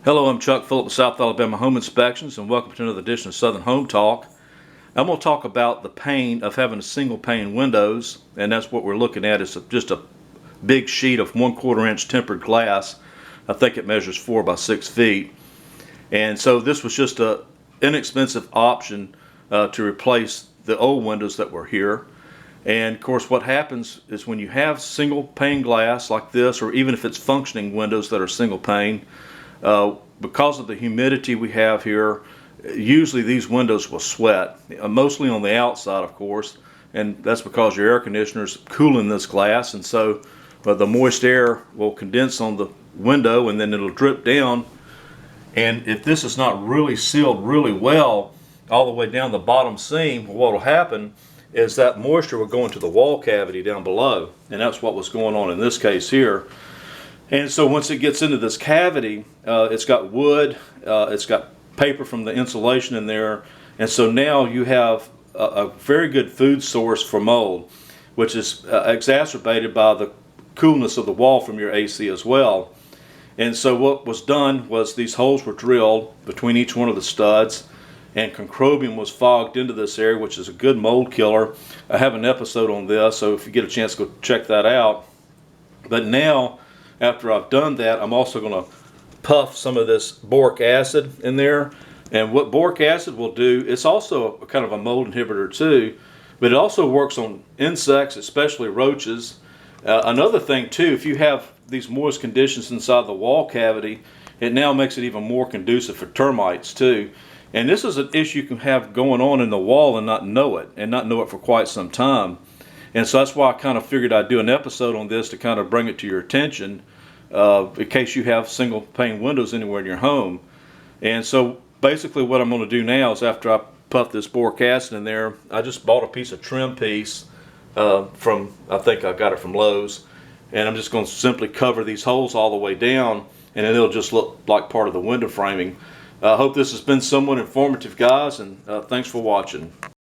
Hello, I'm Chuck Phillip with South Alabama Home Inspections, and welcome to another edition of Southern Home Talk. I'm going to talk about the pain of having a single pane windows, and that's what we're looking at. It's just a big sheet of 1/4 inch tempered glass. I think it measures 4 by 6 feet. And so this was just an inexpensive option to replace the old windows that were here. And of course what happens is when you have single pane glass like this, or even if it's functioning windows that are single pane, because of the humidity we have here, usually these windows will sweat, mostly on the outside of course, and that's because your air conditioner is cooling this glass, and so the moist air will condense on the window and then it'll drip down. And if this is not really sealed really well all the way down the bottom seam, what will happen is that moisture will go into the wall cavity down below, and that's what was going on in this case here. And so once it gets into this cavity, it's got wood, it's got paper from the insulation in there, and so now you have a very good food source for mold, which is exacerbated by the coolness of the wall from your AC as well. And so what was done was these holes were drilled between each one of the studs, and concrobium was fogged into this area, which is a good mold killer. I have an episode on this, so if you get a chance, go check that out. But now, after I've done that, I'm also going to puff some of this boric acid in there. And what boric acid will do, it's also a kind of a mold inhibitor too, but it also works on insects, especially roaches. Another thing too, if you have these moist conditions inside the wall cavity, it now makes it even more conducive for termites too. And this is an issue you can have going on in the wall and not know it, for quite some time. And so that's why I kind of figured I'd do an episode on this to kind of bring it to your attention, in case you have single pane windows anywhere in your home. And so basically what I'm going to do now is, after I puff this boric acid in there, I just bought a piece of trim piece from, I think I got it from Lowe's, and I'm just going to simply cover these holes all the way down, and then it'll just look like part of the window framing. I hope this has been somewhat informative, guys, and thanks for watching.